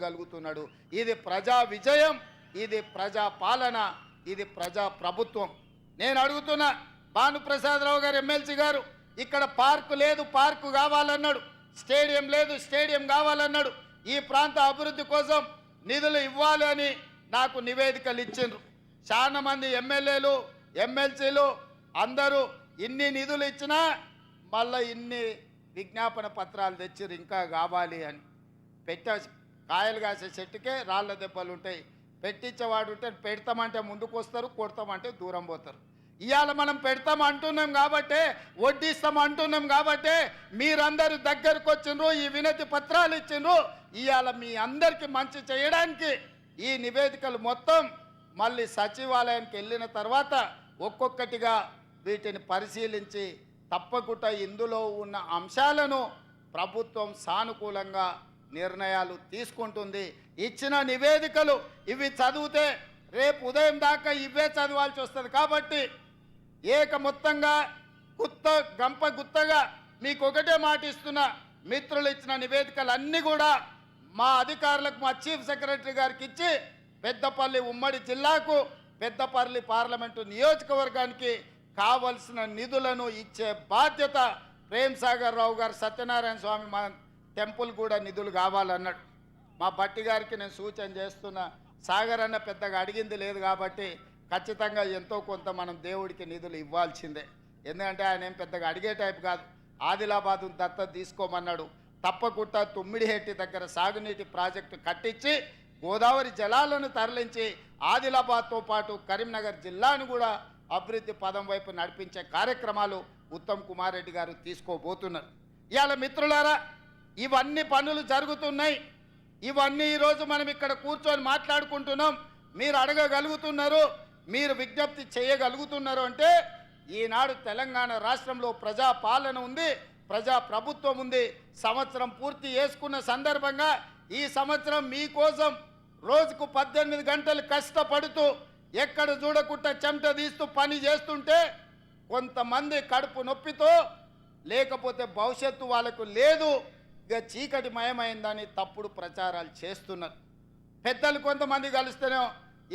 గలుగుతున్నాడు. ఇది ప్రజా విజయం, ఇది ప్రజా పాలన, ఇది ప్రజా ప్రభుత్వం. నేను అడుగుతున్నా భానుప్రసాదరావు గారు ఎమ్మెల్సీ గారు, ఇక్కడ పార్కు లేదు, పార్కు కావాలన్నాడు. స్టేడియం లేదు, స్టేడియం కావాలన్నాడు. ఈ ప్రాంత అభివృద్ధి కోసం నిధులు ఇవ్వాలి అని నాకు నివేదికలు ఇచ్చిండ్రు. చాలా మంది ఎమ్మెల్యేలు ఎమ్మెల్సీలు అందరూ ఇన్ని నిధులు ఇచ్చినా మళ్ళీ ఇన్ని విజ్ఞాపన పత్రాలు తెచ్చిర్రు ఇంకా కావాలి అని. కాయలు కాసే చెట్టుకే రాళ్ళ దెబ్బలు ఉంటాయి. పెట్టించేవాడు ఉంటే పెడతామంటే ముందుకు వస్తారు, కొడతామంటే దూరం పోతారు. ఇవాళ మనం పెడతాం అంటున్నాం కాబట్టే, వడ్డిస్తాం అంటున్నాం కాబట్టే మీరందరూ దగ్గరకు వచ్చిండ్రు, ఈ వినతి పత్రాలు ఇచ్చిండ్రు. ఇవాళ మీ అందరికీ మంచి చేయడానికి ఈ నివేదికలు మొత్తం మళ్ళీ సచివాలయానికి వెళ్ళిన తర్వాత ఒక్కొక్కటిగా వీటిని పరిశీలించి తప్పకుండా ఇందులో ఉన్న అంశాలను ప్రభుత్వం సానుకూలంగా నిర్ణయాలు తీసుకుంటుంది. ఇచ్చిన నివేదికలు ఇవి చదివితే రేపు ఉదయం దాకా ఇవే చదవాల్సి వస్తుంది. కాబట్టి మొత్తంగా గుత్తగా మీకు ఒకటే మాట ఇస్తున్నా, మిత్రులు ఇచ్చిన నివేదికలు అన్నీ కూడా మా అధికారులకు, మా చీఫ్ సెక్రటరీ గారికి ఇచ్చి పెద్దపల్లి ఉమ్మడి జిల్లాకు, పెద్దపల్లి పార్లమెంటు నియోజకవర్గానికి కావలసిన నిధులను ఇచ్చే బాధ్యత ప్రేమ్ సాగర్ రావు గారు, సత్యనారాయణ స్వామి మా టెంపుల్ కూడా నిధులు కావాలన్నాడు. మా బట్టి గారికి నేను సూచన చేస్తున్నా, సాగర్ అన్న పెద్దగా అడిగింది లేదు కాబట్టి ఖచ్చితంగా ఎంతో కొంత మనం దేవుడికి నిధులు ఇవ్వాల్సిందే. ఎందుకంటే ఆయన ఏం పెద్దగా అడిగే టైప్ కాదు. ఆదిలాబాదు దత్తత తీసుకోమన్నాడు. తప్పకుండా తుమ్మిడిహెట్టి దగ్గర సాగునీటి ప్రాజెక్టు కట్టించి గోదావరి జలాలను తరలించి ఆదిలాబాద్తో పాటు కరీంనగర్ జిల్లాను కూడా అభివృద్ధి పదం వైపు నడిపించే కార్యక్రమాలు ఉత్తమ్ కుమార్ రెడ్డి గారు తీసుకోబోతున్నారు. ఇవాళ మిత్రులారా, ఇవన్నీ పనులు జరుగుతున్నాయి. ఇవన్నీ ఈరోజు మనం ఇక్కడ కూర్చొని మాట్లాడుకుంటున్నాం. మీరు అడగగలుగుతున్నారు, మీరు విజ్ఞప్తి చేయగలుగుతున్నారు అంటే ఈనాడు తెలంగాణ రాష్ట్రంలో ప్రజా పాలన ఉంది, ప్రజా ప్రభుత్వం ఉంది. సంవత్సరం పూర్తి చేసుకున్న సందర్భంగా ఈ సంవత్సరం మీకోసం రోజుకు 18 గంటలు కష్టపడుతూ ఎక్కడ చూడకుండా చెమట తీస్తూ పని చేస్తుంటే కొంతమంది కడుపు నొప్పితో, లేకపోతే భవిష్యత్తు వాళ్ళకు లేదు, ఇక చీకటి మయమైందని తప్పుడు ప్రచారాలు చేస్తున్నారు. పెద్దలు కొంతమంది కలిస్తేనే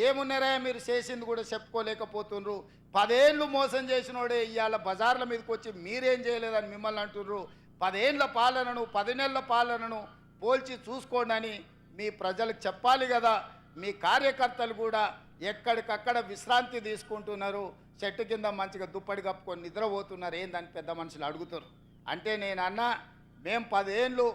ఏమున్నారా మీరు చేసింది కూడా చెప్పుకోలేకపోతున్నారు. 10 ఏళ్ళు మోసం చేసినోడే ఇవాళ బజార్ల మీదకి వచ్చి మీరేం చేయలేదని మిమ్మల్ని అంటున్నారు. 10 ఏళ్ళ పాలనను 10 నెలల పాలనను పోల్చి చూసుకోండి అని మీ ప్రజలకు చెప్పాలి కదా. మీ కార్యకర్తలు కూడా ఎక్కడికక్కడ విశ్రాంతి తీసుకుంటున్నారు, చెట్టు కింద మంచిగా దుప్పటి కప్పుకొని నిద్రపోతున్నారు. ఏందని పెద్ద మనుషులు అడుగుతారు. అంటే నేను అన్నా, మేము 10 ఏళ్ళు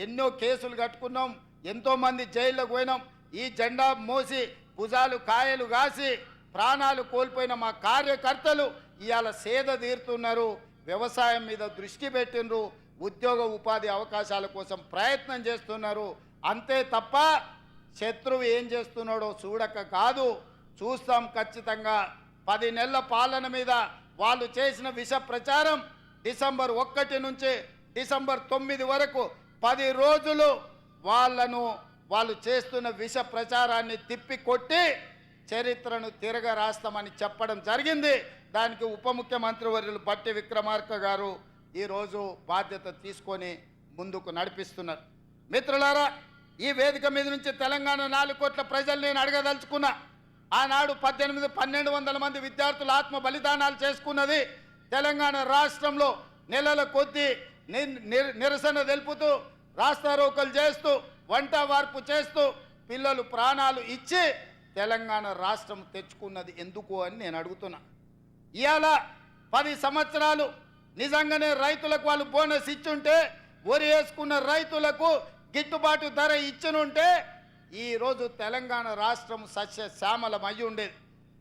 ఎన్నో కేసులు కట్టుకున్నాం, ఎంతోమంది జైల్లోకి పోయినాం. ఈ జెండా మోసి భుజాలు కాయలు కాసి ప్రాణాలు కోల్పోయిన మా కార్యకర్తలు ఇవాళ సేద తీరుతున్నారు, వ్యవసాయం మీద దృష్టి పెట్టినరు, ఉద్యోగ ఉపాధి అవకాశాల కోసం ప్రయత్నం చేస్తున్నారు. అంతే తప్ప శత్రువు ఏం చేస్తున్నాడో చూడక కాదు, చూస్తాం ఖచ్చితంగా. 10 నెలల పాలన మీద వాళ్ళు చేసిన విష ప్రచారం డిసెంబర్ 1 నుంచి డిసెంబర్ 9 వరకు 10 రోజులు వాళ్ళు చేస్తున్న విష ప్రచారాన్ని తిప్పి కొట్టి చరిత్రను తిరగ రాస్తామని చెప్పడం జరిగింది. దానికి ఉప ముఖ్యమంత్రి వర్యులు బట్టి విక్రమార్క గారు ఈరోజు బాధ్యత తీసుకొని ముందుకు నడిపిస్తున్నారు. మిత్రులారా, ఈ వేదిక మీద నుంచి తెలంగాణ 4 కోట్ల ప్రజలు నేను అడగదలుచుకున్నా. ఆనాడు 1200 మంది విద్యార్థులు ఆత్మ బలిదానాలు చేసుకున్నది. తెలంగాణ రాష్ట్రంలో నెలల కొద్దీ నిరసన తెలుపుతూ, రాస్తారోకలు చేస్తూ, వంట వార్పు చేస్తూ పిల్లలు ప్రాణాలు ఇచ్చి తెలంగాణ రాష్ట్రం తెచ్చుకున్నది ఎందుకు అని నేను అడుగుతున్నా. ఇవాళ 10 సంవత్సరాలు నిజంగానే రైతులకు వాళ్ళు బోనస్ ఇచ్చుంటే, వరి వేసుకున్న రైతులకు గిట్టుబాటు ధర ఇచ్చినుంటే ఈరోజు తెలంగాణ రాష్ట్రం సస్యశ్యామలమయ్యి ఉండేది.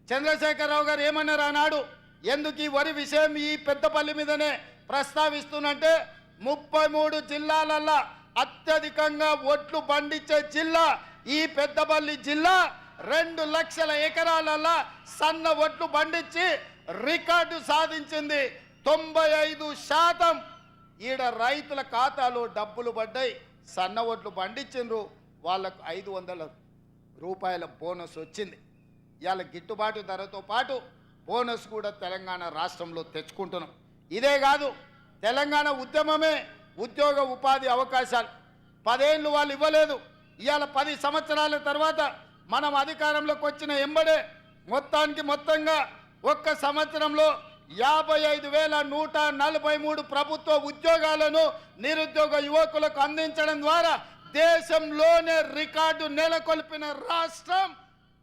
చంద్రశేఖరరావు గారు ఏమన్నారు ఆనాడు, ఎందుకు ఈ వరి విషయం ఈ పెద్దపల్లి మీదనే ప్రస్తావిస్తున్నంటే 33 జిల్లాలల్లో అత్యధికంగా ఒట్లు పండించే జిల్లా ఈ పెద్దపల్లి జిల్లా. 2 లక్షల ఎకరాలలో సన్న ఒట్లు పండించి రికార్డు సాధించింది. 95% ఈడ రైతుల ఖాతాలో డబ్బులు పడ్డాయి. సన్న ఒట్లు పండించిండ్రు, వాళ్ళకు 500 రూపాయల బోనస్ వచ్చింది. ఇవాళ గిట్టుబాటు ధరతో పాటు బోనస్ కూడా తెలంగాణ రాష్ట్రంలో తెచ్చుకుంటున్నాం. ఇదే కాదు, తెలంగాణ ఉద్యమమే ఉద్యోగ ఉపాధి అవకాశాలు. 10 ఏళ్ళు వాళ్ళు ఇవ్వలేదు, ఇవాళ 10 సంవత్సరాల తర్వాత మనం అధికారంలోకి వచ్చిన ఎంబడే మొత్తంగా ఒక్క సంవత్సరంలో 55,143 ప్రభుత్వ ఉద్యోగాలను నిరుద్యోగ యువకులకు అందించడం ద్వారా దేశంలోనే రికార్డు నెలకొల్పిన రాష్ట్రం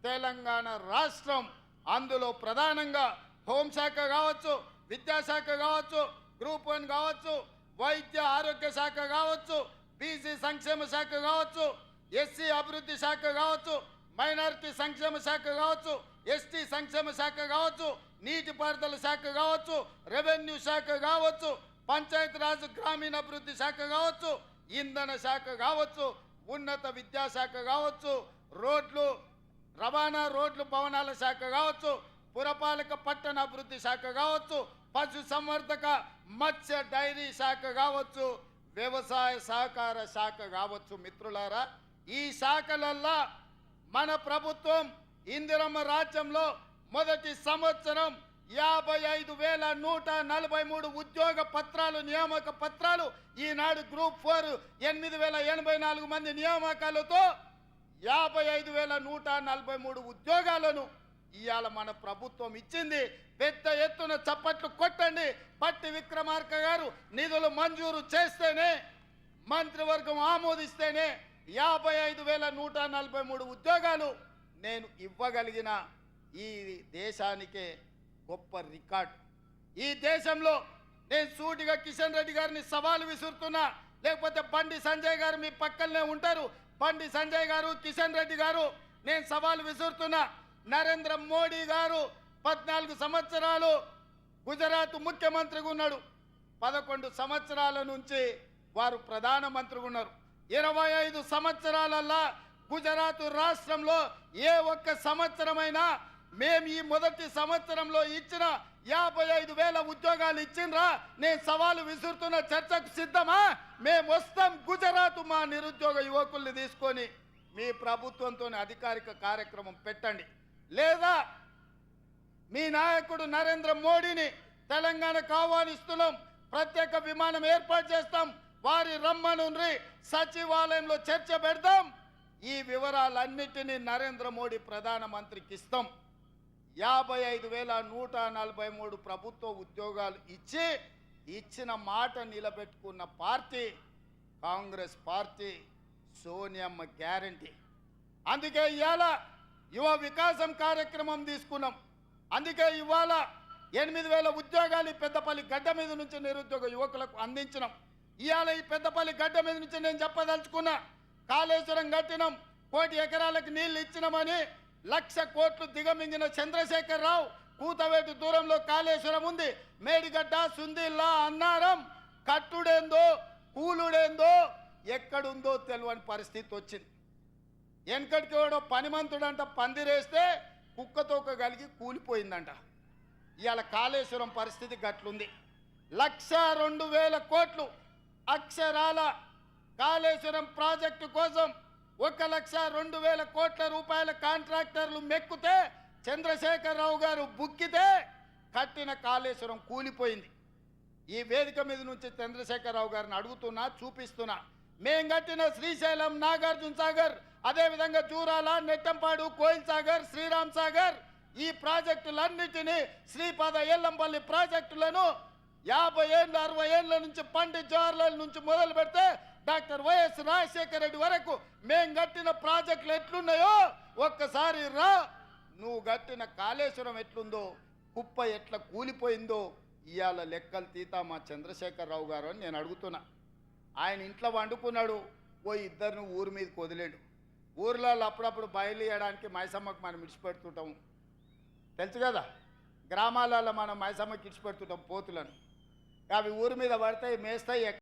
తెలంగాణ రాష్ట్రం. అందులో ప్రధానంగా హోంశాఖ కావచ్చు, విద్యాశాఖ కావచ్చు, గ్రూప్ 1 కావచ్చు, వైద్య ఆరోగ్య శాఖ కావచ్చు, బీసీ సంక్షేమ శాఖ కావచ్చు, ఎస్సీ అభివృద్ధి శాఖ కావచ్చు, మైనారిటీ సంక్షేమ శాఖ కావచ్చు, ఎస్టీ సంక్షేమ శాఖ కావచ్చు, నీటిపారుదల శాఖ కావచ్చు, రెవెన్యూ శాఖ కావచ్చు, పంచాయతీరాజ్ గ్రామీణాభివృద్ధి శాఖ కావచ్చు, ఇంధన శాఖ కావచ్చు, ఉన్నత విద్యాశాఖ కావచ్చు, రోడ్లు రవాణా రోడ్లు భవనాల శాఖ కావచ్చు, పురపాలక పట్టణ అభివృద్ధి శాఖ కావచ్చు, పశు సంవర్ధక మత్స్య డైరీ శాఖ కావచ్చు, వ్యవసాయ సహకార శాఖ కావచ్చు. మిత్రులారా, ఈ శాఖలల్లా మన ప్రభుత్వం ఇందిరమ్మ రాజ్యంలో మొదటి సంవత్సరం 55,143 ఉద్యోగ పత్రాలు, నియామక పత్రాలు, ఈనాడు గ్రూప్ 4 8,084 మంది నియామకాలతో 55,143 ఉద్యోగాలను ఇవాళ మన ప్రభుత్వం ఇచ్చింది. పెద్ద ఎత్తున చప్పట్లు కొట్టండి. పట్టి విక్రమార్క గారు నిధులు మంజూరు చేస్తేనే, మంత్రివర్గం ఆమోదిస్తేనే 55,143 ఉద్యోగాలు నేను ఇవ్వగలిగిన ఈ దేశానికే గొప్ప రికార్డు. ఈ దేశంలో నేను సూటిగా కిషన్ రెడ్డి గారిని సవాలు విసురుతున్నా, లేకపోతే బండి సంజయ్ గారు మీ పక్కనే ఉంటారు, బండి సంజయ్ గారు, కిషన్ రెడ్డి గారు, నేను సవాలు విసురుతున్నా. నరేంద్ర మోడీ గారు 14 సంవత్సరాలు గుజరాత్ ముఖ్యమంత్రిగా ఉన్నాడు. 11 సంవత్సరాల నుంచి వారు ప్రధానమంత్రిగా ఉన్నారు. 25 సంవత్సరాలల్లా గుజరాత్ రాష్ట్రంలో ఏ ఒక్క సంవత్సరమైనా మేము ఈ మొదటి సంవత్సరంలో ఇచ్చిన 55,000 ఉద్యోగాలు ఇచ్చిండ్రా? నేను సవాలు విసురుతున్న, చర్చకు సిద్ధమా? మేము వస్తాం గుజరాత్. మా నిరుద్యోగ యువకుల్ని తీసుకొని మీ ప్రభుత్వంతో అధికారిక కార్యక్రమం పెట్టండి. లేదా మీ నాయకుడు నరేంద్ర మోడీని తెలంగాణకు ఆహ్వానిస్తున్నాం, ప్రత్యేక విమానం ఏర్పాటు చేస్తాం, వారి రమ్మనుండ్రి, సచివాలయంలో చర్చ పెడదాం. ఈ వివరాలన్నిటినీ నరేంద్ర మోడీ ప్రధానమంత్రికి ఇస్తాం. 55,143 ప్రభుత్వ ఉద్యోగాలు ఇచ్చిన మాట నిలబెట్టుకున్న పార్టీ కాంగ్రెస్ పార్టీ, సోనియమ్మ గ్యారంటీ. అందుకే ఇవాళ యువ వికాసం కార్యక్రమం తీసుకున్నాం. అందుకే ఇవాళ 8,000 ఉద్యోగాలు ఈ పెద్దపల్లి గడ్డ మీద నుంచి నిరుద్యోగ యువకులకు అందించినాం. ఇవాళ ఈ పెద్దపల్లి గడ్డ మీద నుంచి నేను చెప్పదలుచుకున్నా, కాళేశ్వరం కట్టినాం, 1 కోటి ఎకరాలకు నీళ్లు ఇచ్చినామని 1,00,000 కోట్లు దిగమింగిన చంద్రశేఖర్ రావు కూతవేటు దూరంలో కాళేశ్వరం ఉంది. మేడిగడ్డ, సుందిల్లా, అన్నారం కట్టుడేందో కూలుడేందో ఎక్కడుందో తెలియని పరిస్థితి వచ్చింది. వెనకటికి వాడు పనిమంతుడంట పందిరేస్తే కుక్కతోక కలిగి కూలిపోయిందంట. ఇవాళ కాళేశ్వరం పరిస్థితి గట్లుంది. 1,02,000 కోట్లు అక్షరాల కాళేశ్వరం ప్రాజెక్టు కోసం 1,02,000 కోట్ల రూపాయల కాంట్రాక్టర్లు మెక్కితే, చంద్రశేఖరరావు గారు బుక్కితే కట్టిన కాళేశ్వరం కూలిపోయింది. ఈ వేదిక మీద నుంచి చంద్రశేఖరరావు గారిని అడుగుతున్నా, చూపిస్తున్నా. మేం కట్టిన శ్రీశైలం, నాగార్జున సాగర్, అదేవిధంగా జూరాల, నెట్టంపాడు, కోయిల్ సాగర్, శ్రీరామ్ సాగర్, ఈ ప్రాజెక్టులన్నిటినీ, శ్రీపాద ఎల్లంపల్లి ప్రాజెక్టులను 50 ఏళ్ళు 60 ఏళ్ళ నుంచి పండిత్ జవహర్లాల్ నుంచి మొదలు పెడితే డాక్టర్ వైఎస్ రాజశేఖర రెడ్డి వరకు మేం కట్టిన ప్రాజెక్టులు ఎట్లున్నాయో ఒక్కసారి రా. నువ్వు కట్టిన కాళేశ్వరం ఎట్లుందో, కుప్ప ఎట్లా కూలిపోయిందో ఇవాళ లెక్కలు తీతా మా చంద్రశేఖరరావు గారు అని నేను అడుగుతున్నా. ఆయన ఇంట్లో వండుకున్నాడు, పోయి ఇద్దరిని ఊరి మీదకి వదిలేడు. ఊర్లలో అప్పుడప్పుడు బయలుదేయడానికి మైసమ్మకు మనం ఇడిచిపెడుతుంటాము, తెలుసు కదా. గ్రామాలలో మనం మైసమ్మకి ఇడిచిపెడుతుంటాం పోతులను. అవి ఊరి మీద పడతాయి, మేస్తాయి.